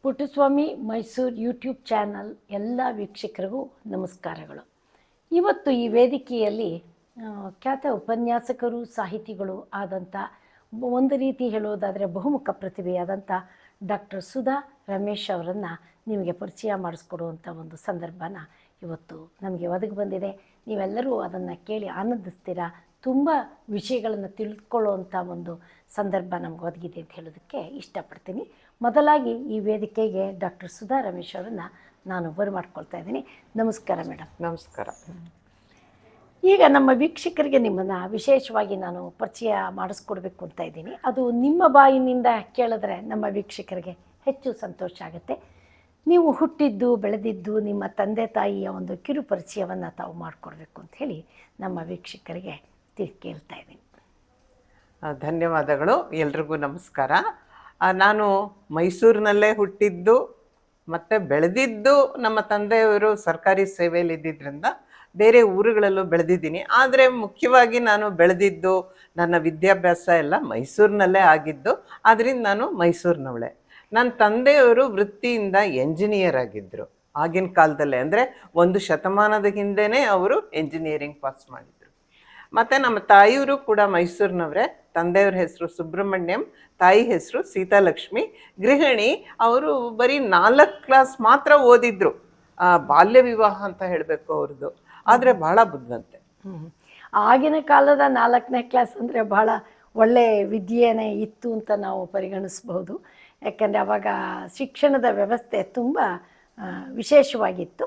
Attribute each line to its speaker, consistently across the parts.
Speaker 1: Puttaswamy Mysuru YouTube channel ಎಲ್ಲ ವೀಕ್ಷಕರಿಗೂ ನಮಸ್ಕಾರಗಳು. ಇವತ್ತು ಈ ವೇದಿಕೆಯಲ್ಲಿ ಖ್ಯಾತ ಉಪನ್ಯಾಸಕರು ಸಾಹಿತಿಗಳು ಆದಂಥ ಒಂದು ರೀತಿ ಹೇಳೋದಾದರೆ ಬಹುಮುಖ ಪ್ರತಿಭೆಯಾದಂಥ ಡಾಕ್ಟರ್ ಸುಧಾ ರಮೇಶ್ ಅವರನ್ನು ನಿಮಗೆ ಪರಿಚಯ ಮಾಡಿಸ್ಕೊಡುವಂಥ ಒಂದು ಸಂದರ್ಭನ ಇವತ್ತು ನಮಗೆ ಒದಗಿ ಬಂದಿದೆ. ನೀವೆಲ್ಲರೂ ಅದನ್ನು ಕೇಳಿ ಆನಂದಿಸ್ತೀರಾ. ತುಂಬ ವಿಷಯಗಳನ್ನು ತಿಳ್ಕೊಳ್ಳುವಂಥ ಒಂದು ಸಂದರ್ಭ ನಮ್ಗೆ ಒದಗಿದೆ ಅಂತ ಹೇಳೋದಕ್ಕೆ ಇಷ್ಟಪಡ್ತೀನಿ. ಮೊದಲಾಗಿ ಈ ವೇದಿಕೆಗೆ ಡಾಕ್ಟರ್ ಸುಧಾ ರಮೇಶ್ ಅವರನ್ನು ನಾನು ಬರಮಾಡ್ಕೊಳ್ತಾ ಇದ್ದೀನಿ. ನಮಸ್ಕಾರ ಮೇಡಮ್.
Speaker 2: ನಮಸ್ಕಾರ.
Speaker 1: ಈಗ ನಮ್ಮ ವೀಕ್ಷಕರಿಗೆ ನಿಮ್ಮನ್ನು ವಿಶೇಷವಾಗಿ ನಾನು ಪರಿಚಯ ಮಾಡಿಸ್ಕೊಡ್ಬೇಕು ಅಂತ ಇದ್ದೀನಿ. ಅದು ನಿಮ್ಮ ಬಾಯಿನಿಂದ ಕೇಳಿದ್ರೆ ನಮ್ಮ ವೀಕ್ಷಕರಿಗೆ ಹೆಚ್ಚು ಸಂತೋಷ ಆಗುತ್ತೆ. ನೀವು ಹುಟ್ಟಿದ್ದು ಬೆಳೆದಿದ್ದು ನಿಮ್ಮ ತಂದೆ ತಾಯಿಯ ಒಂದು ಕಿರು ಪರಿಚಯವನ್ನು ತಾವು ಮಾಡಿಕೊಡ್ಬೇಕು ಅಂತ ಹೇಳಿ ನಮ್ಮ ವೀಕ್ಷಕರಿಗೆ ಕೇಳ್ತಾ ಇದ್ದೀನಿ.
Speaker 2: ಧನ್ಯವಾದಗಳು. ಎಲ್ರಿಗೂ ನಮಸ್ಕಾರ. ನಾನು ಮೈಸೂರಿನಲ್ಲೇ ಹುಟ್ಟಿದ್ದು ಮತ್ತು ಬೆಳೆದಿದ್ದು. ನಮ್ಮ ತಂದೆಯವರು ಸರ್ಕಾರಿ ಸೇವೆಯಲ್ಲಿ ಇದ್ದಿದ್ದರಿಂದ ಬೇರೆ ಊರುಗಳಲ್ಲೂ ಬೆಳೆದಿದ್ದೀನಿ. ಆದರೆ ಮುಖ್ಯವಾಗಿ ನಾನು ಬೆಳೆದಿದ್ದು, ನನ್ನ ವಿದ್ಯಾಭ್ಯಾಸ ಎಲ್ಲ ಮೈಸೂರಿನಲ್ಲೇ ಆಗಿದ್ದು. ಆದ್ದರಿಂದ ನಾನು ಮೈಸೂರಿನವಳೆ. ನನ್ನ ತಂದೆಯವರು ವೃತ್ತಿಯಿಂದ ಎಂಜಿನಿಯರ್ ಆಗಿದ್ದರು. ಆಗಿನ ಕಾಲದಲ್ಲೇ ಅಂದರೆ ಒಂದು ಶತಮಾನದ ಹಿಂದೆಯೇ ಅವರು ಎಂಜಿನಿಯರಿಂಗ್ ಪಾಸ್ ಮಾಡಿದರು. ಮತ್ತು ನಮ್ಮ ತಾಯಿಯವರು ಕೂಡ ಮೈಸೂರಿನವರೇ. ತಂದೆಯವ್ರ ಹೆಸರು ಸುಬ್ರಹ್ಮಣ್ಯಂ, ತಾಯಿ ಹೆಸರು ಸೀತಾಲಕ್ಷ್ಮಿ. ಗೃಹಿಣಿ. ಅವರು ಬರೀ 4 ಕ್ಲಾಸ್ ಮಾತ್ರ ಓದಿದ್ರು. ಬಾಲ್ಯ ವಿವಾಹ ಅಂತ ಹೇಳಬೇಕು ಅವ್ರದ್ದು. ಆದರೆ ಭಾಳ ಬುದ್ಧಿವಂತೆ.
Speaker 1: ಆಗಿನ ಕಾಲದ 4ನೇ ಕ್ಲಾಸ್ ಅಂದರೆ ಭಾಳ ಒಳ್ಳೆ ವಿದ್ಯೆನೇ ಇತ್ತು ಅಂತ ನಾವು ಪರಿಗಣಿಸ್ಬೋದು. ಯಾಕಂದರೆ ಆವಾಗ ಶಿಕ್ಷಣದ ವ್ಯವಸ್ಥೆ ತುಂಬ ವಿಶೇಷವಾಗಿತ್ತು.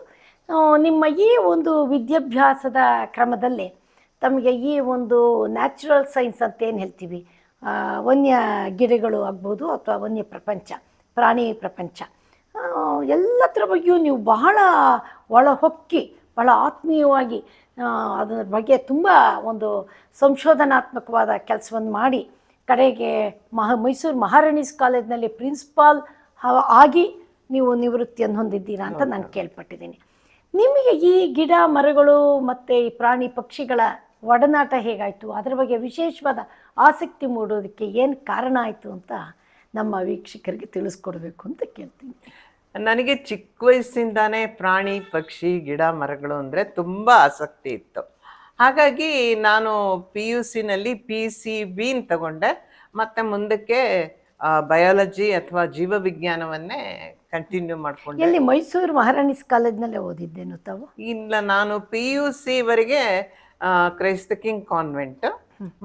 Speaker 1: ನಿಮ್ಮ ಈ ಒಂದು ವಿದ್ಯಾಭ್ಯಾಸದ ಕ್ರಮದಲ್ಲಿ ತಮಗೆ ಈ ಒಂದು ನ್ಯಾಚುರಲ್ ಸೈನ್ಸ್ ಅಂತ ಏನು ಹೇಳ್ತೀವಿ, ವನ್ಯ ಗಿಡಗಳು ಆಗ್ಬೋದು ಅಥವಾ ವನ್ಯ ಪ್ರಪಂಚ, ಪ್ರಾಣಿ ಪ್ರಪಂಚ, ಎಲ್ಲದರ ಬಗ್ಗೆಯೂ ನೀವು ಬಹಳ ಒಳಹೊಕ್ಕಿ ಬಹಳ ಆತ್ಮೀಯವಾಗಿ ಅದರ ಬಗ್ಗೆ ತುಂಬ ಒಂದು ಸಂಶೋಧನಾತ್ಮಕವಾದ ಕೆಲಸವನ್ನು ಮಾಡಿ ಕಡೆಗೆ ಮೈಸೂರು ಮಹಾರಾಣೀಸ್ ಕಾಲೇಜಿನಲ್ಲಿ ಪ್ರಿನ್ಸಿಪಾಲ್ ಆಗಿ ನೀವು ನಿವೃತ್ತಿಯನ್ನು ಹೊಂದಿದ್ದೀರಾ ಅಂತ ನಾನು ಕೇಳ್ಪಟ್ಟಿದ್ದೀನಿ. ನಿಮಗೆ ಈ ಗಿಡ ಮರಗಳು ಮತ್ತು ಈ ಪ್ರಾಣಿ ಪಕ್ಷಿಗಳ ಒಡನಾಟ ಹೇಗಾಯಿತು, ಅದರ ಬಗ್ಗೆ ವಿಶೇಷವಾದ ಆಸಕ್ತಿ ಮೂಡೋದಕ್ಕೆ ಏನು ಕಾರಣ ಆಯಿತು ಅಂತ ನಮ್ಮ ವೀಕ್ಷಕರಿಗೆ ತಿಳಿಸ್ಕೊಡ್ಬೇಕು ಅಂತ ಕೇಳ್ತೀನಿ.
Speaker 2: ನನಗೆ ಚಿಕ್ಕ ವಯಸ್ಸಿಂದಾನೇ ಪ್ರಾಣಿ ಪಕ್ಷಿ ಗಿಡ ಮರಗಳು ಅಂದರೆ ತುಂಬ ಆಸಕ್ತಿ ಇತ್ತು. ಹಾಗಾಗಿ ನಾನು PUCನಲ್ಲಿ PCB ತಗೊಂಡೆ. ಮತ್ತು ಮುಂದಕ್ಕೆ ಬಯಾಲಜಿ ಅಥವಾ ಜೀವವಿಜ್ಞಾನವನ್ನೇ ಕಂಟಿನ್ಯೂ ಮಾಡಿಕೊಂಡೆ.
Speaker 1: ಎಲ್ಲಿ ಮೈಸೂರು ಮಹಾರಾಣೀಸ್ ಕಾಲೇಜ್ನಲ್ಲೇ ಓದಿದ್ದೇನು ತಾವು?
Speaker 2: ಇಲ್ಲ, ನಾನು PUCವರೆಗೆ ಕ್ರೈಸ್ತ ಕಿಂಗ್ ಕಾನ್ವೆಂಟ್,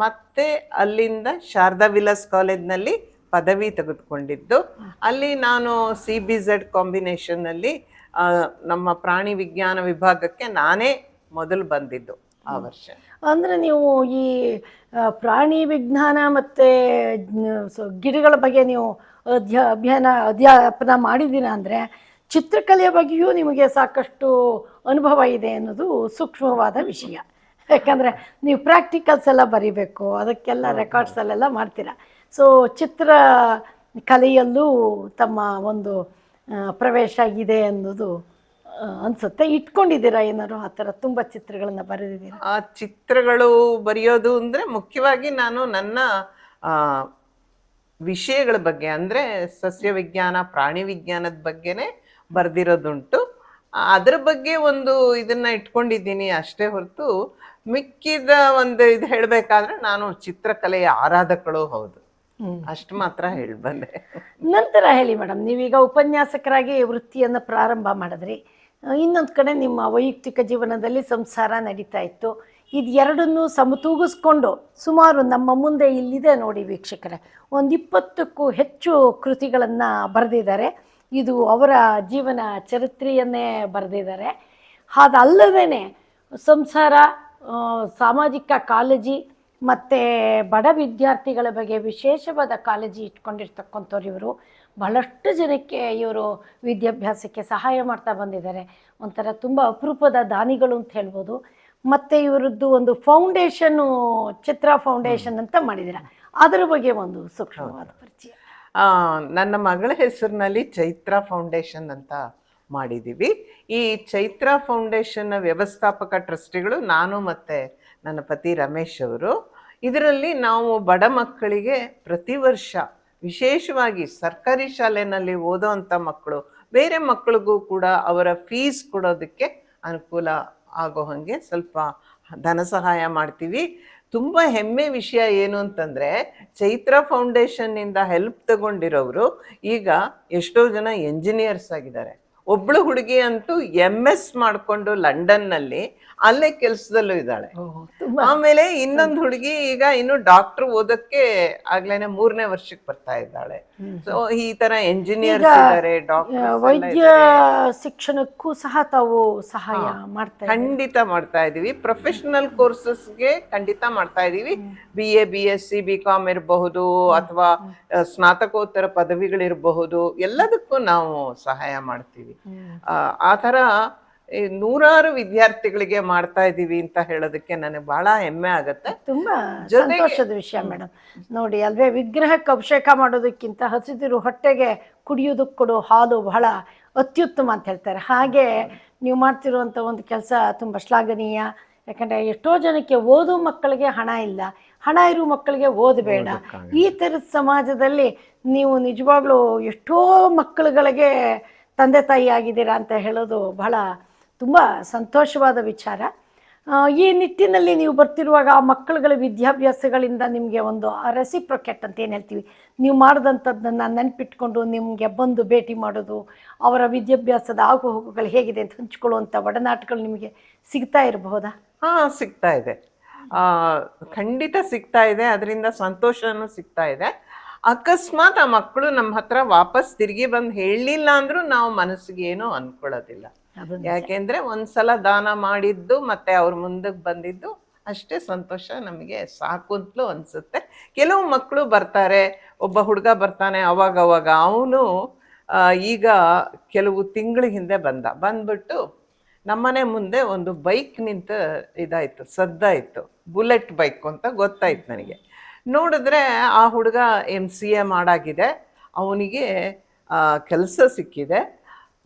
Speaker 2: ಮತ್ತು ಅಲ್ಲಿಂದ ಶಾರದಾ ವಿಲಾಸ್ ಕಾಲೇಜ್ನಲ್ಲಿ ಪದವಿ ತೆಗೆದುಕೊಂಡಿದ್ದು. ಅಲ್ಲಿ ನಾನು CBZ ಕಾಂಬಿನೇಷನ್ನಲ್ಲಿ ನಮ್ಮ ಪ್ರಾಣಿ ವಿಜ್ಞಾನ ವಿಭಾಗಕ್ಕೆ ನಾನೇ ಮೊದಲು ಬಂದಿದ್ದು ಆ ವರ್ಷ.
Speaker 1: ಅಂದರೆ ನೀವು ಈ ಪ್ರಾಣಿ ವಿಜ್ಞಾನ ಮತ್ತು ಗಿಡಗಳ ಬಗ್ಗೆ ನೀವು ಅಧ್ಯಾಪನ ಮಾಡಿದ್ದೀರಾ ಅಂದರೆ ಚಿತ್ರಕಲೆಯ ಬಗ್ಗೆಯೂ ನಿಮಗೆ ಸಾಕಷ್ಟು ಅನುಭವ ಇದೆ ಅನ್ನೋದು ಸೂಕ್ಷ್ಮವಾದ ವಿಷಯ. ಯಾಕಂದರೆ ನೀವು ಪ್ರಾಕ್ಟಿಕಲ್ಸ್ ಎಲ್ಲ ಬರೀಬೇಕು, ಅದಕ್ಕೆಲ್ಲ ರೆಕಾರ್ಡ್ಸಲ್ಲೆಲ್ಲ ಮಾಡ್ತೀರಾ. ಸೊ ಚಿತ್ರ ಕಲೆಯಲ್ಲೂ ತಮ್ಮ ಒಂದು ಪ್ರವೇಶ ಇದೆ ಅನ್ನೋದು ಅನಿಸುತ್ತೆ. ಇಟ್ಕೊಂಡಿದ್ದೀರಾ ಏನಾದ್ರು ಆ ಥರ ತುಂಬ ಚಿತ್ರಗಳನ್ನು ಬರೆದಿದ್ದೀರಾ?
Speaker 2: ಆ ಚಿತ್ರಗಳು ಬರೆಯೋದು ಅಂದರೆ ಮುಖ್ಯವಾಗಿ ನಾನು ನನ್ನ ವಿಷಯಗಳ ಬಗ್ಗೆ, ಅಂದರೆ ಸಸ್ಯ ವಿಜ್ಞಾನ ಪ್ರಾಣಿ ವಿಜ್ಞಾನದ ಬಗ್ಗೆನೇ ಬರೆದಿರೋದುಂಟು. ಅದರ ಬಗ್ಗೆ ಒಂದು ಇದನ್ನು ಇಟ್ಕೊಂಡಿದ್ದೀನಿ ಅಷ್ಟೇ ಹೊರತು ಮಿಕ್ಕಿದ ಒಂದು ಇದು ಹೇಳಬೇಕಾದ್ರೆ ನಾನು ಚಿತ್ರಕಲೆಯ ಆರಾಧಕಳು ಹೌದು, ಅಷ್ಟು ಮಾತ್ರ ಹೇಳಬಲ್ಲೆ.
Speaker 1: ನಂತರ ಹೇಳಿ ಮೇಡಮ್, ನೀವೀಗ ಉಪನ್ಯಾಸಕರಾಗಿ ವೃತ್ತಿಯನ್ನು ಪ್ರಾರಂಭ ಮಾಡಿದ್ರಿ. ಇನ್ನೊಂದು ಕಡೆ ನಿಮ್ಮ ವೈಯಕ್ತಿಕ ಜೀವನದಲ್ಲಿ ಸಂಸಾರ ನಡೀತಾ ಇತ್ತು. ಇದು ಎರಡನ್ನೂ ಸಮತೂಗಿಸ್ಕೊಂಡು ಸುಮಾರು ನಮ್ಮ ಮುಂದೆ ಇಲ್ಲಿದೆ ನೋಡಿ ವೀಕ್ಷಕರೇ, ಒಂದು 20ಕ್ಕೂ ಹೆಚ್ಚು ಕೃತಿಗಳನ್ನು ಬರೆದಿದ್ದಾರೆ. ಇದು ಅವರ ಜೀವನ ಚರಿತ್ರೆಯನ್ನೇ ಬರೆದಿದ್ದಾರೆ. ಅದಲ್ಲದೇ ಸಂಸಾರ, ಸಾಮಾಜಿಕ ಕಾಳಜಿ ಮತ್ತು ಬಡ ವಿದ್ಯಾರ್ಥಿಗಳ ಬಗ್ಗೆ ವಿಶೇಷವಾದ ಕಾಳಜಿ ಇಟ್ಕೊಂಡಿರ್ತಕ್ಕಂಥವ್ರು ಇವರು. ಬಹಳಷ್ಟು ಜನಕ್ಕೆ ಇವರು ವಿದ್ಯಾಭ್ಯಾಸಕ್ಕೆ ಸಹಾಯ ಮಾಡ್ತಾ ಬಂದಿದ್ದಾರೆ. ಒಂಥರ ತುಂಬ ಅಪರೂಪದ ದಾನಿಗಳು ಅಂತ ಹೇಳ್ಬೋದು. ಮತ್ತು ಇವರದ್ದು ಒಂದು ಫೌಂಡೇಶನ್ನು, ಚಿತ್ರ ಫೌಂಡೇಶನ್ ಅಂತ ಮಾಡಿದ್ದೀರ. ಅದರ ಬಗ್ಗೆ ಒಂದು ಸೂಕ್ಷ್ಮವಾದ ಪರಿಚಯ.
Speaker 2: ನನ್ನ ಮಗಳ ಹೆಸರಿನಲ್ಲಿ ಚೈತ್ರ ಫೌಂಡೇಶನ್ ಅಂತ ಮಾಡಿದ್ದೀವಿ. ಈ ಚೈತ್ರ ಫೌಂಡೇಶನ್ನ ವ್ಯವಸ್ಥಾಪಕ ಟ್ರಸ್ಟಿಗಳು ನಾನು ಮತ್ತು ನನ್ನ ಪತಿ ರಮೇಶ್ ಅವರು. ಇದರಲ್ಲಿ ನಾವು ಬಡ ಮಕ್ಕಳಿಗೆ ಪ್ರತಿ ವರ್ಷ ವಿಶೇಷವಾಗಿ ಸರ್ಕಾರಿ ಶಾಲೆಯಲ್ಲಿ ಓದೋವಂಥ ಮಕ್ಕಳು ಬೇರೆ ಮಕ್ಕಳಿಗೂ ಕೂಡ ಅವರ ಫೀಸ್ ಕೊಡೋದಕ್ಕೆ ಅನುಕೂಲ ಆಗೋ ಹಾಗೆ ಸ್ವಲ್ಪ ಧನ ಸಹಾಯ ಮಾಡ್ತೀವಿ. ತುಂಬ ಹೆಮ್ಮೆ ವಿಷಯ ಏನು ಅಂತಂದರೆ, ಚೈತ್ರ ಫೌಂಡೇಶನ್ನಿಂದ ಹೆಲ್ಪ್ ತಗೊಂಡಿರೋರು ಈಗ ಎಷ್ಟೋ ಜನ ಎಂಜಿನಿಯರ್ಸ್ ಆಗಿದ್ದಾರೆ. ಒಬ್ಳು ಹುಡುಗಿ ಅಂತೂ MS ಮಾಡಿಕೊಂಡು ಲಂಡನ್ನಲ್ಲಿ ಅಲ್ಲೇ ಕೆಲಸದಲ್ಲೂ ಇದ್ದಾಳೆ.
Speaker 1: ತುಂಬಾ
Speaker 2: ಆಮೇಲೆ ಇನ್ನೊಂದು ಹುಡುಗಿ ಈಗ ಇನ್ನು ಡಾಕ್ಟರ್ ಓದಕ್ಕೆ ಆಗ್ಲೇನೆ 3ನೇ ವರ್ಷಕ್ಕೆ ಬರ್ತಾ ಇದ್ದಾಳೆ. ಸೊ ಈ ತರ ಎಂಜಿನಿಯರ್ಸ್ ಇದ್ದಾರೆ,
Speaker 1: ವೈದ್ಯ ಶಿಕ್ಷಣಕ್ಕೂ ಸಹ ತಾವು ಸಹಾಯ ಮಾಡ್ತಾ
Speaker 2: ಖಂಡಿತ ಮಾಡ್ತಾ ಇದೀವಿ. ಪ್ರೊಫೆಷನಲ್ ಕೋರ್ಸಸ್ಗೆ ಖಂಡಿತ ಮಾಡ್ತಾ ಇದೀವಿ. BA BSc BCom ಇರಬಹುದು ಅಥವಾ ಸ್ನಾತಕೋತ್ತರ ಪದವಿಗಳಿರಬಹುದು, ಎಲ್ಲದಕ್ಕೂ ನಾವು ಸಹಾಯ ಮಾಡ್ತೀವಿ. ಆ ಥರ ನೂರಾರು ವಿದ್ಯಾರ್ಥಿಗಳಿಗೆ ಮಾಡ್ತಾ ಇದ್ದೀವಿ ಅಂತ ಹೇಳೋದಕ್ಕೆ ನನಗೆ ಬಹಳ ಹೆಮ್ಮೆ ಆಗತ್ತೆ.
Speaker 1: ತುಂಬಾ ಸಂತೋಷದ ವಿಷಯ ಮೇಡಮ್. ನೋಡಿ ಅಲ್ವೇ, ವಿಗ್ರಹಕ್ಕೆ ಅಭಿಷೇಕ ಮಾಡೋದಕ್ಕಿಂತ ಹಸಿದಿರು ಹೊಟ್ಟೆಗೆ ಕುಡಿಯೋದಕ್ಕೆ ಕೊಡೋ ಹಾಲು ಬಹಳ ಅತ್ಯುತ್ತಮ ಅಂತ ಹೇಳ್ತಾರೆ. ಹಾಗೆ ನೀವು ಮಾಡ್ತಿರುವಂಥ ಒಂದು ಕೆಲಸ ತುಂಬ ಶ್ಲಾಘನೀಯ. ಯಾಕಂದರೆ ಎಷ್ಟೋ ಜನಕ್ಕೆ ಓದೋ ಮಕ್ಕಳಿಗೆ ಹಣ ಇಲ್ಲ, ಹಣ ಇರೋ ಮಕ್ಕಳಿಗೆ ಓದಬೇಡ. ಈ ಥರದ ಸಮಾಜದಲ್ಲಿ ನೀವು ನಿಜವಾಗ್ಲೂ ಎಷ್ಟೋ ಮಕ್ಕಳುಗಳಿಗೆ ತಂದೆ ತಾಯಿ ಆಗಿದ್ದೀರಾ ಅಂತ ಹೇಳೋದು ಬಹಳ ತುಂಬ ಸಂತೋಷವಾದ ವಿಚಾರ. ಈ ನಿಟ್ಟಿನಲ್ಲಿ ನೀವು ಬರ್ತಿರುವಾಗ ಆ ಮಕ್ಕಳುಗಳ ವಿದ್ಯಾಭ್ಯಾಸಗಳಿಂದ ನಿಮಗೆ ಒಂದು ರೆಸಿಪ್ರೊಕೆಟ್ ಅಂತ ಏನು ಹೇಳ್ತೀವಿ, ನೀವು ಮಾಡಿದಂಥದ್ದನ್ನು ನೆನಪಿಟ್ಕೊಂಡು ನಿಮಗೆ ಬಂದು ಭೇಟಿ ಮಾಡೋದು, ಅವರ ವಿದ್ಯಾಭ್ಯಾಸದ ಆಗು ಹೋಗುಗಳು ಹೇಗಿದೆ ಅಂತ ಹಂಚ್ಕೊಳ್ಳುವಂಥ ಒಡನಾಟಗಳು ನಿಮಗೆ ಸಿಗ್ತಾ ಇರಬಹುದಾ?
Speaker 2: ಹಾಂ, ಸಿಗ್ತಾ ಇದೆ, ಖಂಡಿತ ಸಿಗ್ತಾ ಇದೆ. ಅದರಿಂದ ಸಂತೋಷನೂ ಸಿಗ್ತಾ ಇದೆ. ಅಕಸ್ಮಾತ್ ಆ ಮಕ್ಕಳು ನಮ್ಮ ಹತ್ರ ವಾಪಸ್ ತಿರುಗಿ ಬಂದು ಹೇಳಲಿಲ್ಲ ಅಂದ್ರೂ ನಾವು ಮನಸ್ಸಿಗೆ ಏನೂ ಅಂದ್ಕೊಳ್ಳೋದಿಲ್ಲ. ಯಾಕೆಂದ್ರೆ ಒಂದ್ಸಲ ದಾನ ಮಾಡಿದ್ದು ಮತ್ತೆ ಅವ್ರ ಮುಂದಕ್ಕೆ ಬಂದಿದ್ದು ಅಷ್ಟೇ ಸಂತೋಷ ನಮಗೆ ಸಾಕು ಅಂತಲೂ ಅನ್ಸುತ್ತೆ. ಕೆಲವು ಮಕ್ಕಳು ಬರ್ತಾರೆ, ಒಬ್ಬ ಹುಡುಗ ಬರ್ತಾನೆ ಅವಾಗ ಅವನು ಈಗ ಕೆಲವು ತಿಂಗಳ ಹಿಂದೆ ಬಂದ್ಬಿಟ್ಟು ನಮ್ಮನೆ ಮುಂದೆ ಒಂದು ಬೈಕ್ ನಿಂತ ಇದಾಯ್ತು, ಸದ್ದಾಯಿತು. ಬುಲೆಟ್ ಬೈಕ್ ಅಂತ ಗೊತ್ತಾಯ್ತು ನನಗೆ. ನೋಡಿದ್ರೆ ಆ ಹುಡುಗ MCA ಮಾಡಾಗಿದೆ, ಅವನಿಗೆ ಕೆಲಸ ಸಿಕ್ಕಿದೆ,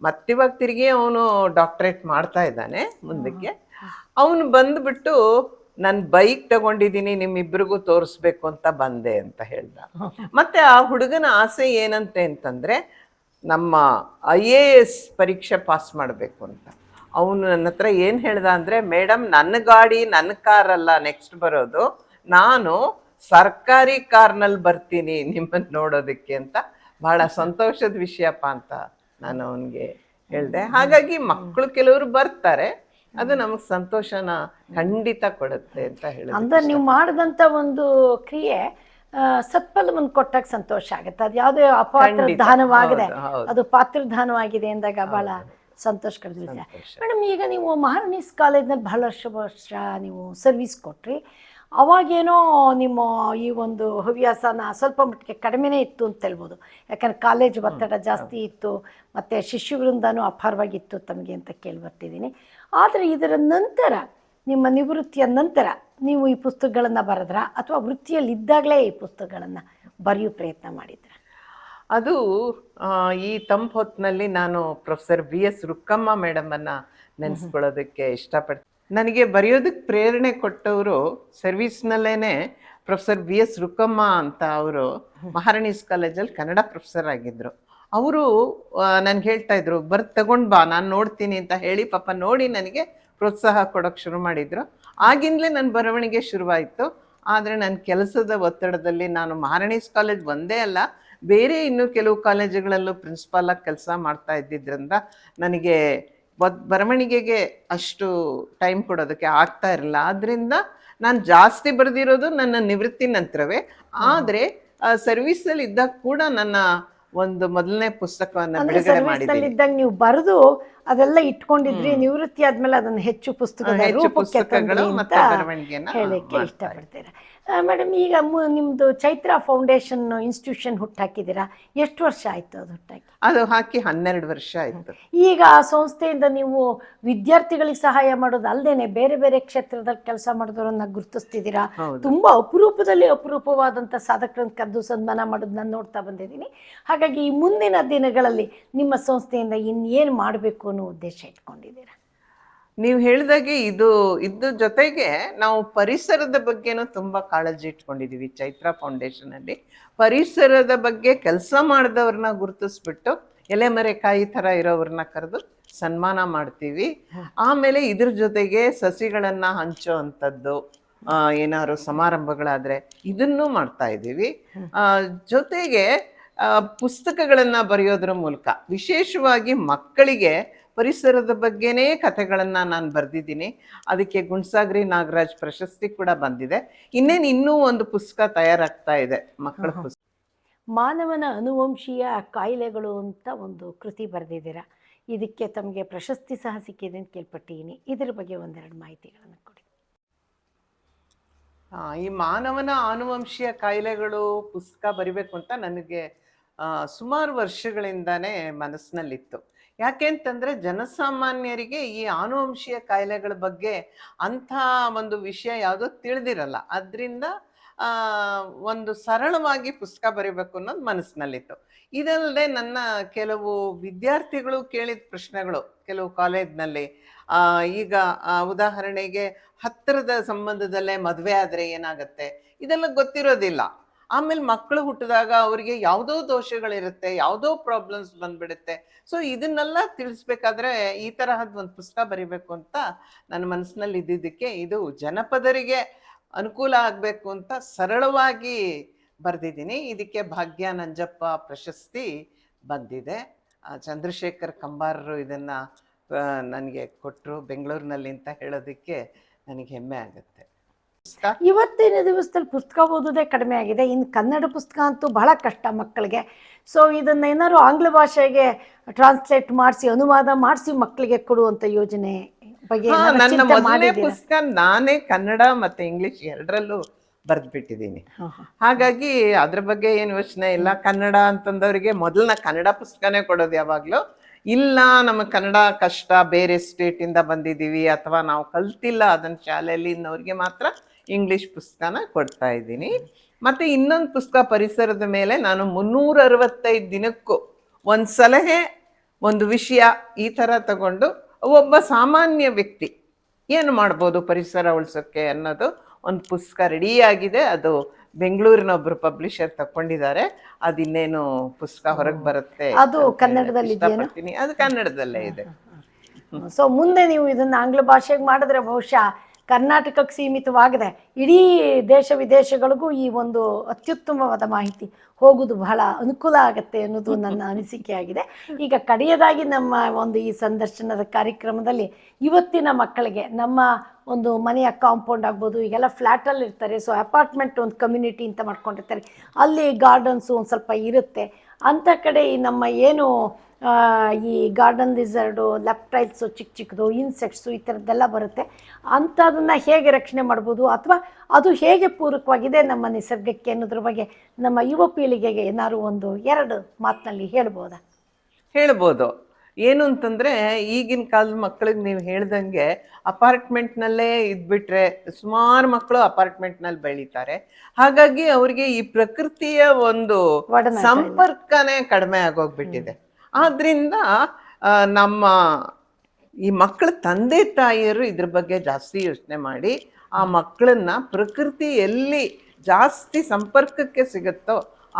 Speaker 2: ಮತ್ತಿವಾಗ ತಿರುಗಿ ಅವನು ಡಾಕ್ಟ್ರೇಟ್ ಮಾಡ್ತಾ ಇದ್ದಾನೆ ಮುಂದಕ್ಕೆ. ಅವನು ಬಂದ್ಬಿಟ್ಟು ನಾನು ಬೈಕ್ ತಗೊಂಡಿದ್ದೀನಿ, ನಿಮ್ಮಿಬ್ರಿಗೂ ತೋರಿಸ್ಬೇಕು ಅಂತ ಬಂದೆ ಅಂತ ಹೇಳ್ದ. ಮತ್ತೆ ಆ ಹುಡುಗನ ಆಸೆ ಏನಂತೆ ಅಂತಂದರೆ ನಮ್ಮ IAS ಪರೀಕ್ಷೆ ಪಾಸ್ ಮಾಡಬೇಕು ಅಂತ. ಅವನು ನನ್ನ ಹತ್ರ ಏನು ಹೇಳ್ದ ಅಂದರೆ, ಮೇಡಮ್ ನನ್ನ ಗಾಡಿ ನನ್ನ ಕಾರಲ್ಲ ನೆಕ್ಸ್ಟ್ ಬರೋದು, ನಾನು ಸರ್ಕಾರಿ ಕಾರ್ನಲ್ಲಿ ಬರ್ತೀನಿ ನಿಮ್ಮನ್ನು ನೋಡೋದಕ್ಕೆ ಅಂತ. ಬಹಳ ಸಂತೋಷದ ವಿಷಯಪ್ಪ ಅಂತ ನಾನು ಅವನಿಗೆ ಹೇಳಿದೆ. ಹಾಗಾಗಿ ಮಕ್ಕಳು ಕೆಲವರು ಬರ್ತಾರೆ, ಅದು ನಮಗೆ ಸಂತೋಷನ ಖಂಡಿತ ಕೊಡುತ್ತೆ ಅಂತ ಹೇಳಿದೆ.
Speaker 1: ಅಂದ್ರೆ ನೀವು ಮಾಡಿದಂಥ ಒಂದು ಕ್ರಿಯೆ ಸತ್ಫಲವನ್ನು ಕೊಟ್ಟಾಗ ಸಂತೋಷ ಆಗುತ್ತೆ. ಅದು ಯಾವುದೇ ಅಪಾತ್ರ ದಾನವಾಗಿದೆ, ಅದು ಪಾತ್ರದಾನವಾಗಿದೆ ಎಂದಾಗ ಬಹಳ ಸಂತೋಷ ಕಳೆದಿದೆ. ಮೇಡಮ್, ಈಗ ನೀವು ಮಹಾರಾಣೀಸ್ ಕಾಲೇಜ್ನಲ್ಲಿ ಬಹಳಷ್ಟು ವರ್ಷ ನೀವು ಸರ್ವಿಸ್ ಕೊಟ್ರಿ. ಅವಾಗೇನೋ ನಿಮ್ಮ ಈ ಒಂದು ಹವ್ಯಾಸನ ಸ್ವಲ್ಪ ಮಟ್ಟಿಗೆ ಕಡಿಮೆನೇ ಇತ್ತು ಅಂತ ಹೇಳ್ಬೋದು. ಯಾಕಂದ್ರೆ ಕಾಲೇಜ್ ಒತ್ತಡ ಜಾಸ್ತಿ ಇತ್ತು, ಮತ್ತು ಶಿಷ್ಯಗಳಿಂದನೂ ಅಪಾರವಾಗಿತ್ತು ತಮಗೆ ಅಂತ ಕೇಳಿಬರ್ತಿದ್ದೀನಿ. ಆದರೆ ಇದರ ನಂತರ, ನಿಮ್ಮ ನಿವೃತ್ತಿಯ ನಂತರ ನೀವು ಈ ಪುಸ್ತಕಗಳನ್ನು ಬರೆದ್ರ ಅಥವಾ ವೃತ್ತಿಯಲ್ಲಿದ್ದಾಗಲೇ ಈ ಪುಸ್ತಕಗಳನ್ನು ಬರೆಯೋ ಪ್ರಯತ್ನ ಮಾಡಿದ್ರ?
Speaker 2: ಅದು ಈ ತಂಪು ಹೊತ್ತಿನಲ್ಲಿ ನಾನು ಪ್ರೊಫೆಸರ್ BS ರುಕ್ಕಮ್ಮ ಮೇಡಮನ್ನು ನೆನೆಸ್ಕೊಳ್ಳೋದಕ್ಕೆ ಇಷ್ಟಪಡ್ತೀನಿ. ನನಗೆ ಬರೆಯೋದಕ್ಕೆ ಪ್ರೇರಣೆ ಕೊಟ್ಟವರು ಸರ್ವೀಸ್ನಲ್ಲೇ ಪ್ರೊಫೆಸರ್ BS ರುಕ್ಕಮ್ಮ ಅಂತ. ಅವರು ಮಹಾರಾಣೀಸ್ ಕಾಲೇಜಲ್ಲಿ ಕನ್ನಡ ಪ್ರೊಫೆಸರ್ ಆಗಿದ್ದರು. ಅವರು ನನಗೆ ಹೇಳ್ತಾ ಇದ್ರು, ತಗೊಂಡು ಬಾ ನಾನು ನೋಡ್ತೀನಿ ಅಂತ ಹೇಳಿ ಪಾಪ ನೋಡಿ ನನಗೆ ಪ್ರೋತ್ಸಾಹ ಕೊಡೋಕ್ಕೆ ಶುರು ಮಾಡಿದರು. ಆಗಿಂದಲೇ ನನ್ನ ಬರವಣಿಗೆ ಶುರುವಾಯಿತು. ಆದರೆ ನನ್ನ ಕೆಲಸದ ಒತ್ತಡದಲ್ಲಿ ನಾನು ಮಹಾರಾಣೀಸ್ ಕಾಲೇಜ್ ಒಂದೇ ಅಲ್ಲ, ಬೇರೆ ಇನ್ನೂ ಕೆಲವು ಕಾಲೇಜುಗಳಲ್ಲೂ ಪ್ರಿನ್ಸಿಪಾಲಾಗಿ ಕೆಲಸ ಮಾಡ್ತಾ ಇದ್ದಿದ್ದರಿಂದ ನನಗೆ ಬರವಣಿಗೆಗೆ ಅಷ್ಟು ಟೈಮ್ ಕೊಡೋದಕ್ಕೆ ಆಗ್ತಾ ಇರಲಿಲ್ಲ. ಆದ್ದರಿಂದ ನಾನು ಜಾಸ್ತಿ ಬರೆದಿರೋದು ನನ್ನ ನಿವೃತ್ತಿ ನಂತರವೇ. ಆದರೆ ಸರ್ವೀಸಲ್ಲಿ ಇದ್ದಾಗ ಕೂಡ ನನ್ನ ಒಂದು ಮೊದಲನೇ ಪುಸ್ತಕವನ್ನು ಬಿಡುಗಡೆ ಮಾಡಿದ್ದೀನಿ.
Speaker 1: ಇದ್ದಾಗ ನೀವು ಬರೆದು ಅದೆಲ್ಲ ಇಟ್ಕೊಂಡಿದ್ರಿ, ನಿವೃತ್ತಿ ಆದ್ಮೇಲೆ ಅದನ್ನು ಹೆಚ್ಚು
Speaker 2: ಪುಸ್ತಕಗಳು ಮತ್ತೆ ಬರವಣಿಗೆಯನ್ನು
Speaker 1: ಹೇಳಕ್ಕೆ ಇಷ್ಟಪಡ್ತೀರಾ? ಮೇಡಮ್, ಈಗ ನಿಮ್ಮದು ಚೈತ್ರ ಫೌಂಡೇಶನ್ ಇನ್ಸ್ಟಿಟ್ಯೂಷನ್ ಹುಟ್ಟಾಕಿದ್ದೀರಾ, ಎಷ್ಟು ವರ್ಷ ಆಯಿತು ಅದು ಹುಟ್ಟಾಕಿ?
Speaker 2: ಅದು ಹಾಕಿ 12 ವರ್ಷ ಆಯಿತು.
Speaker 1: ಈಗ ಆ ಸಂಸ್ಥೆಯಿಂದ ನೀವು ವಿದ್ಯಾರ್ಥಿಗಳಿಗೆ ಸಹಾಯ ಮಾಡೋದು ಅಲ್ಲದೇನೆ ಬೇರೆ ಬೇರೆ ಕ್ಷೇತ್ರದಲ್ಲಿ ಕೆಲಸ ಮಾಡಿದವರನ್ನ ಗುರುತಿಸ್ತಿದ್ದೀರಾ. ತುಂಬ ಅಪರೂಪವಾದಂಥ ಸಾಧಕರನ್ನು ಕರೆದು ಸನ್ಮಾನ ಮಾಡೋದು ನಾನು ನೋಡ್ತಾ ಬಂದಿದ್ದೀನಿ. ಹಾಗಾಗಿ ಈ ಮುಂದಿನ ದಿನಗಳಲ್ಲಿ ನಿಮ್ಮ ಸಂಸ್ಥೆಯಿಂದ ಇನ್ನೇನು ಮಾಡಬೇಕು ಅನ್ನೋ ಉದ್ದೇಶ ಇಟ್ಕೊಂಡಿದ್ದೀರಾ?
Speaker 2: ನೀವು ಹೇಳಿದಾಗೆ ಇದ್ರ ಜೊತೆಗೆ ನಾವು ಪರಿಸರದ ಬಗ್ಗೆನೂ ತುಂಬ ಕಾಳಜಿ ಇಟ್ಕೊಂಡಿದ್ದೀವಿ ಚೈತ್ರ ಫೌಂಡೇಶನ್ ಅಲ್ಲಿ. ಪರಿಸರದ ಬಗ್ಗೆ ಕೆಲಸ ಮಾಡಿದವ್ರನ್ನ ಗುರುತಿಸ್ಬಿಟ್ಟು ಎಲೆಮರೆಕಾಯಿ ಥರ ಇರೋವ್ರನ್ನ ಕರೆದು ಸನ್ಮಾನ ಮಾಡ್ತೀವಿ. ಆಮೇಲೆ ಇದ್ರ ಜೊತೆಗೆ ಸಸಿಗಳನ್ನ ಹಂಚೋ ಅಂಥದ್ದು, ಏನಾದ್ರು ಸಮಾರಂಭಗಳಾದ್ರೆ ಇದನ್ನೂ ಮಾಡ್ತಾ ಇದ್ದೀವಿ. ಜೊತೆಗೆ ಪುಸ್ತಕಗಳನ್ನ ಬರೆಯೋದ್ರ ಮೂಲಕ ವಿಶೇಷವಾಗಿ ಮಕ್ಕಳಿಗೆ ಪರಿಸರದ ಬಗ್ಗೆನೇ ಕಥೆಗಳನ್ನ ನಾನು ಬರೆದಿದ್ದೀನಿ. ಅದಕ್ಕೆ ಗುಣಸಾಗರಿ ನಾಗರಾಜ್ ಪ್ರಶಸ್ತಿ ಕೂಡ ಬಂದಿದೆ. ಇನ್ನೂ ಒಂದು ಪುಸ್ತಕ ತಯಾರಾಗ್ತಾ ಇದೆ, ಮಕ್ಕಳ ಪುಸ್ತಕ.
Speaker 1: ಮಾನವನ ಅನುವಂಶೀಯ ಕಾಯಿಲೆಗಳು ಅಂತ ಒಂದು ಕೃತಿ ಬರೆದಿದ್ದೀರಾ. ಇದಕ್ಕೆ ತಮಗೆ ಪ್ರಶಸ್ತಿ ಸಹ ಸಿಕ್ಕಿದೆ ಅಂತ ಕೇಳ್ಪಟ್ಟಿದ್ದೀನಿ. ಇದ್ರ ಬಗ್ಗೆ ಒಂದೆರಡು ಮಾಹಿತಿಗಳನ್ನು ಕೊಡಿ.
Speaker 2: ಈ ಮಾನವನ ಆನುವಂಶೀಯ ಕಾಯಿಲೆಗಳು ಪುಸ್ತಕ ಬರಿಬೇಕು ಅಂತ ನನಗೆ ಸುಮಾರು ವರ್ಷಗಳಿಂದಾನೇ ಮನಸ್ಸಿನಲ್ಲಿತ್ತು. ಯಾಕೆಂತಂದ್ರೆ ಜನಸಾಮಾನ್ಯರಿಗೆ ಈ ಆನುವಂಶೀಯ ಕಾಯಿಲೆಗಳ ಬಗ್ಗೆ ಅಂಥ ಒಂದು ವಿಷಯ ಯಾವುದೋ ತಿಳಿದಿರಲ್ಲ. ಅದರಿಂದ ಒಂದು ಸರಳವಾಗಿ ಪುಸ್ತಕ ಬರಿಬೇಕು ಅನ್ನೋದು ಮನಸ್ಸಿನಲ್ಲಿತ್ತು. ಇದಲ್ಲದೆ ನನ್ನ ಕೆಲವು ವಿದ್ಯಾರ್ಥಿಗಳು ಕೇಳಿದ ಪ್ರಶ್ನೆಗಳು ಕೆಲವು ಕಾಲೇಜ್ನಲ್ಲಿ, ಈಗ ಉದಾಹರಣೆಗೆ ಹತ್ತಿರದ ಸಂಬಂಧದಲ್ಲೇ ಮದುವೆ ಆದರೆ ಏನಾಗತ್ತೆ, ಇದೆಲ್ಲ ಗೊತ್ತಿರೋದಿಲ್ಲ. ಆಮೇಲೆ ಮಕ್ಕಳು ಹುಟ್ಟಿದಾಗ ಅವರಿಗೆ ಯಾವುದೋ ದೋಷಗಳಿರುತ್ತೆ, ಯಾವುದೋ ಪ್ರಾಬ್ಲಮ್ಸ್ ಬಂದ್ಬಿಡುತ್ತೆ. ಸೊ ಇದನ್ನೆಲ್ಲ ತಿಳಿಸ್ಬೇಕಾದ್ರೆ ಈ ತರಹದ ಒಂದು ಪುಸ್ತಕ ಬರಿಬೇಕು ಅಂತ ನನ್ನ ಮನಸ್ಸಿನಲ್ಲಿ ಇದ್ದಿದ್ದಕ್ಕೆ ಇದು ಜನಪದರಿಗೆ ಅನುಕೂಲ ಆಗಬೇಕು ಅಂತ ಸರಳವಾಗಿ ಬರೆದಿದ್ದೀನಿ. ಇದಕ್ಕೆ ಭಾಗ್ಯ ನಂಜಪ್ಪ ಪ್ರಶಸ್ತಿ ಬಂದಿದೆ. ಚಂದ್ರಶೇಖರ್ ಕಂಬಾರರು ಇದನ್ನು ನನಗೆ ಕೊಟ್ಟರು ಬೆಂಗಳೂರಿನಲ್ಲಿ ಅಂತ ಹೇಳೋದಕ್ಕೆ ನನಗೆ ಹೆಮ್ಮೆ ಆಗುತ್ತೆ.
Speaker 1: ಇವತ್ತಿನ ದಿವಸದಲ್ಲಿ ಪುಸ್ತಕ ಓದೋದೇ ಕಡಿಮೆ ಆಗಿದೆ. ಇನ್ನು ಕನ್ನಡ ಪುಸ್ತಕ ಅಂತೂ ಬಹಳ ಕಷ್ಟ ಮಕ್ಕಳಿಗೆ. ಸೊ ಇದನ್ನ ಏನಾದ್ರು ಆಂಗ್ಲ ಭಾಷೆಗೆ ಟ್ರಾನ್ಸ್ಲೇಟ್ ಮಾಡಿಸಿ ಅನುವಾದ ಮಾಡಿಸಿ ಮಕ್ಕಳಿಗೆ ಕೊಡುವಂಥ ಯೋಜನೆ ಬಗ್ಗೆ
Speaker 2: ನನ್ನ ಮೊದಲನೇ ಪುಸ್ತಕ ನಾನೇ ಕನ್ನಡ ಮತ್ತೆ ಇಂಗ್ಲಿಷ್ ಎರಡರಲ್ಲೂ ಬರೆದ್ಬಿಟ್ಟಿದ್ದೀನಿ. ಹಾಗಾಗಿ ಅದ್ರ ಬಗ್ಗೆ ಏನು ಯೋಚನೆ ಇಲ್ಲ. ಕನ್ನಡ ಅಂತಂದವರಿಗೆ ಮೊದಲನ ಕನ್ನಡ ಪುಸ್ತಕನೇ ಕೊಡೋದು ಯಾವಾಗಲೂ. ಇಲ್ಲ ನಮಗೆ ಕನ್ನಡ ಕಷ್ಟ, ಬೇರೆ ಸ್ಟೇಟಿಂದ ಬಂದಿದ್ದೀವಿ ಅಥವಾ ನಾವು ಕಲ್ತಿಲ್ಲ ಅದನ್ನು ಶಾಲೆಯಲ್ಲಿ ಇನ್ನವ್ರಿಗೆ ಮಾತ್ರ ಇಂಗ್ಲೀಷ್ ಪುಸ್ತಕನ ಕೊಡ್ತಾ ಇದ್ದೀನಿ. ಮತ್ತು ಇನ್ನೊಂದು ಪುಸ್ತಕ ಪರಿಸರದ ಮೇಲೆ ನಾನು 365 ದಿನಕ್ಕೂ ಒಂದು ಸಲಹೆ, ಒಂದು ವಿಷಯ ಈ ಥರ ತಗೊಂಡು ಒಬ್ಬ ಸಾಮಾನ್ಯ ವ್ಯಕ್ತಿ ಏನು ಮಾಡ್ಬೋದು ಪರಿಸರ ಉಳಿಸೋಕ್ಕೆ ಅನ್ನೋದು ಒಂದು ಪುಸ್ತಕ ರೆಡಿಯಾಗಿದೆ. ಅದು ಬೆಂಗಳೂರಿನ ಒಬ್ಬರು ಪಬ್ಲಿಷರ್ ತಗೊಂಡಿದ್ದಾರೆ. ಅದಿನ್ನೇನು ಪುಸ್ತಕ ಹೊರಗೆ ಬರುತ್ತೆ,
Speaker 1: ಅದು ಕನ್ನಡದಲ್ಲಿ
Speaker 2: ಇಷ್ಟಪಡ್ತೀನಿ. ಅದು ಕನ್ನಡದಲ್ಲೇ ಇದೆ.
Speaker 1: ಸೊ ಮುಂದೆ ನೀವು ಇದನ್ನು ಆಂಗ್ಲ ಭಾಷೆಗೆ ಮಾಡಿದ್ರೆ ಬಹುಶಃ ಕರ್ನಾಟಕಕ್ಕೆ ಸೀಮಿತವಾಗದೆ ಇಡೀ ದೇಶ ವಿದೇಶಗಳಿಗೂ ಈ ಒಂದು ಅತ್ಯುತ್ತಮವಾದ ಮಾಹಿತಿ ಹೋಗೋದು ಬಹಳ ಅನುಕೂಲ ಆಗುತ್ತೆ ಅನ್ನೋದು ನನ್ನ ಅನಿಸಿಕೆ ಆಗಿದೆ. ಈಗ ಕಡೆಯದಾಗಿ ನಮ್ಮ ಒಂದು ಈ ಸಂದರ್ಶನದ ಕಾರ್ಯಕ್ರಮದಲ್ಲಿ ಇವತ್ತಿನ ಮಕ್ಕಳಿಗೆ ನಮ್ಮ ಒಂದು ಮನೆಯ ಕಾಂಪೌಂಡ್ ಆಗ್ಬೋದು, ಈಗೆಲ್ಲ ಫ್ಲ್ಯಾಟಲ್ಲಿ ಇರ್ತಾರೆ, ಸೊ ಅಪಾರ್ಟ್ಮೆಂಟ್ ಒಂದು ಕಮ್ಯುನಿಟಿ ಅಂತ ಮಾಡ್ಕೊಂಡಿರ್ತಾರೆ, ಅಲ್ಲಿ ಗಾರ್ಡನ್ಸು ಒಂದು ಸ್ವಲ್ಪ ಇರುತ್ತೆ. ಅಂಥ ಕಡೆ ಈ ನಮ್ಮ ಏನು ಈ ಗಾರ್ಡನ್ ಲಿಸರ್ಡು, ಲೆಪ್ಟೈಲ್ಸು, ಚಿಕ್ಕ ಚಿಕ್ಕದು ಇನ್ಸೆಕ್ಟ್ಸು ಈ ಥರದ್ದೆಲ್ಲ ಬರುತ್ತೆ. ಅಂಥದನ್ನು ಹೇಗೆ ರಕ್ಷಣೆ ಮಾಡ್ಬೋದು ಅಥವಾ ಅದು ಹೇಗೆ ಪೂರಕವಾಗಿದೆ ನಮ್ಮ ನಿಸರ್ಗಕ್ಕೆ ಅನ್ನೋದ್ರ ಬಗ್ಗೆ ನಮ್ಮ ಯುವ ಪೀಳಿಗೆಗೆ ಏನಾದ್ರು ಒಂದು ಎರಡು ಮಾತಿನಲ್ಲಿ ಹೇಳ್ಬೋದಾ?
Speaker 2: ಹೇಳ್ಬೋದು. ಏನು ಅಂತಂದರೆ ಈಗಿನ ಕಾಲದ ಮಕ್ಕಳಿಗೆ ನೀವು ಹೇಳ್ದಂಗೆ ಅಪಾರ್ಟ್ಮೆಂಟ್ನಲ್ಲೇ ಇದ್ಬಿಟ್ರೆ ಸುಮಾರು ಮಕ್ಕಳು ಅಪಾರ್ಟ್ಮೆಂಟ್ನಲ್ಲಿ ಬೆಳೀತಾರೆ. ಹಾಗಾಗಿ ಅವರಿಗೆ ಈ ಪ್ರಕೃತಿಯ ಒಂದು ಸಂಪರ್ಕನೇ ಕಡಿಮೆ ಆಗೋಗ್ಬಿಟ್ಟಿದೆ. ಆದ್ರಿಂದ ನಮ್ಮ ಈ ಮಕ್ಕಳ ತಂದೆ ತಾಯಿಯರು ಇದ್ರ ಬಗ್ಗೆ ಜಾಸ್ತಿ ಯೋಚನೆ ಮಾಡಿ ಆ ಮಕ್ಕಳನ್ನ ಪ್ರಕೃತಿ ಎಲ್ಲಿ ಜಾಸ್ತಿ ಸಂಪರ್ಕಕ್ಕೆ ಸಿಗುತ್ತೋ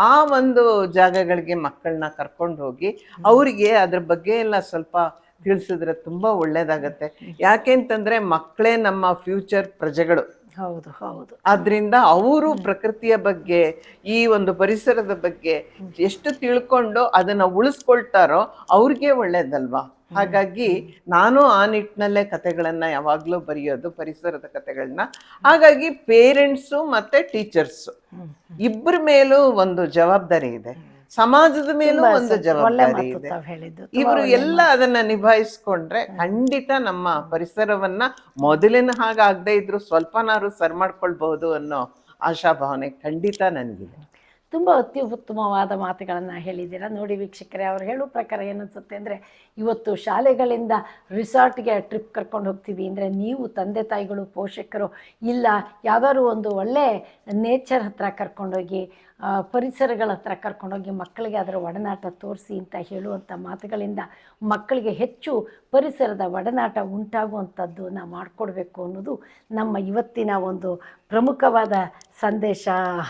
Speaker 2: ಆ ಒಂದು ಜಾಗಗಳಿಗೆ ಮಕ್ಕಳನ್ನ ಕರ್ಕೊಂಡು ಹೋಗಿ ಅವರಿಗೆ ಅದ್ರ ಬಗ್ಗೆ ಎಲ್ಲ ಸ್ವಲ್ಪ ತಿಳಿಸಿದ್ರೆ ತುಂಬ ಒಳ್ಳೇದಾಗತ್ತೆ. ಯಾಕೆಂತಂದ್ರೆ ಮಕ್ಕಳೇ ನಮ್ಮ ಫ್ಯೂಚರ್ ಪ್ರಜೆಗಳು.
Speaker 1: ಹೌದು ಹೌದು.
Speaker 2: ಆದ್ರಿಂದ ಅವರು ಪ್ರಕೃತಿಯ ಬಗ್ಗೆ, ಈ ಒಂದು ಪರಿಸರದ ಬಗ್ಗೆ ಎಷ್ಟು ತಿಳ್ಕೊಂಡು ಅದನ್ನ ಉಳಿಸ್ಕೊಳ್ತಾರೋ ಅವ್ರಿಗೆ ಒಳ್ಳೇದಲ್ವಾ. ಹಾಗಾಗಿ ನಾನು ಆ ನಿಟ್ಟಿನಲ್ಲೇ ಕತೆಗಳನ್ನ ಯಾವಾಗ್ಲೂ ಬರೆಯೋದು, ಪರಿಸರದ ಕತೆಗಳನ್ನ. ಹಾಗಾಗಿ ಪೇರೆಂಟ್ಸು ಮತ್ತೆ ಟೀಚರ್ಸು ಇಬ್ಬರ ಮೇಲೂ ಒಂದು ಜವಾಬ್ದಾರಿ ಇದೆ, ಸಮಾಜದ ಮೇಲೂ ಒಂದು ಜವಾಬ್ದಾರಿ ಇದೆ. ಇವರು ಎಲ್ಲ ಅದನ್ನ ನಿಭಾಯಿಸ್ಕೊಂಡ್ರೆ ಖಂಡಿತ ನಮ್ಮ ಪರಿಸರವನ್ನ ಮೊದಲಿನ ಹಾಗಾಗದೇ ಇದ್ರು ಸ್ವಲ್ಪನಾರು ಸರಿ ಮಾಡ್ಕೊಳ್ಬಹುದು ಅನ್ನೋ ಆಶಾಭಾವನೆ ಖಂಡಿತ ನನಗಿದೆ.
Speaker 1: ತುಂಬ ಅತ್ಯುತ್ತಮವಾದ ಮಾತುಗಳನ್ನು ಹೇಳಿದ್ದೀರಾ. ನೋಡಿ ವೀಕ್ಷಕರೇ, ಅವ್ರು ಹೇಳೋ ಪ್ರಕಾರ ಏನನ್ಸುತ್ತೆ ಅಂದರೆ ಇವತ್ತು ಶಾಲೆಗಳಿಂದ ರಿಸಾರ್ಟ್ಗೆ ಟ್ರಿಪ್ ಕರ್ಕೊಂಡು ಹೋಗ್ತೀವಿ ಅಂದರೆ ನೀವು ತಂದೆ ತಾಯಿಗಳು, ಪೋಷಕರು ಇಲ್ಲ ಯಾವುದಾದ್ರು ಒಂದು ಒಳ್ಳೆ ನೇಚರ್ ಹತ್ರ ಕರ್ಕೊಂಡೋಗಿ ಪರಿಸರಗಳ ಹತ್ರ ಕರ್ಕೊಂಡೋಗಿ ಮಕ್ಕಳಿಗೆ ಅದರ ಒಡನಾಟ ತೋರಿಸಿ ಅಂತ ಹೇಳುವಂಥ ಮಾತುಗಳಿಂದ ಮಕ್ಕಳಿಗೆ ಹೆಚ್ಚು ಪರಿಸರದ ಒಡನಾಟ ಉಂಟಾಗುವಂಥದ್ದು ನಾವು ಮಾಡಿಕೊಡ್ಬೇಕು ಅನ್ನೋದು ನಮ್ಮ ಇವತ್ತಿನ ಒಂದು ಪ್ರಮುಖವಾದ ಸಂದೇಶ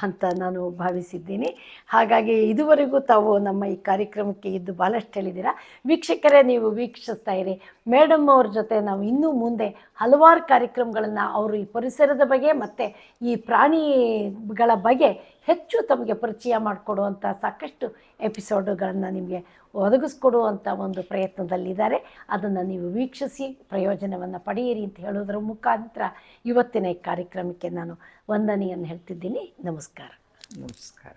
Speaker 1: ಅಂತ ನಾನು ಭಾವಿಸಿದ್ದೀನಿ. ಹಾಗಾಗಿ ಇದುವರೆಗೂ ತಾವು ನಮ್ಮ ಈ ಕಾರ್ಯಕ್ರಮಕ್ಕೆ ಇದ್ದು ಭಾಳಷ್ಟು ಹೇಳಿದ್ದೀರಾ. ವೀಕ್ಷಕರೇ, ನೀವು ವೀಕ್ಷಿಸ್ತಾ ಇರಿ. ಮೇಡಮ್ ಅವ್ರ ಜೊತೆ ನಾವು ಇನ್ನೂ ಮುಂದೆ ಹಲವಾರು ಕಾರ್ಯಕ್ರಮಗಳನ್ನು ಅವರು ಈ ಪರಿಸರದ ಬಗ್ಗೆ ಮತ್ತು ಈ ಪ್ರಾಣಿಗಳ ಬಗ್ಗೆ ಹೆಚ್ಚು ತಮಗೆ ಪರಿಚಯ ಮಾಡಿಕೊಡುವಂಥ ಸಾಕಷ್ಟು ಎಪಿಸೋಡುಗಳನ್ನು ನಿಮಗೆ ಒದಗಿಸ್ಕೊಡುವಂಥ ಒಂದು ಪ್ರಯತ್ನದಲ್ಲಿದ್ದಾರೆ. ಅದನ್ನು ನೀವು ವೀಕ್ಷಿಸಿ ಪ್ರಯೋಜನವನ್ನು ಪಡೆಯಿರಿ ಅಂತ ಹೇಳೋದ್ರ ಮುಖಾಂತರ ಇವತ್ತಿನ ಈ ಕಾರ್ಯಕ್ರಮಕ್ಕೆ ನಾನು ವಂದನೆಯನ್ನು ಹೇಳ್ತಿದ್ದೀನಿ. ನಮಸ್ಕಾರ.
Speaker 2: ನಮಸ್ಕಾರ.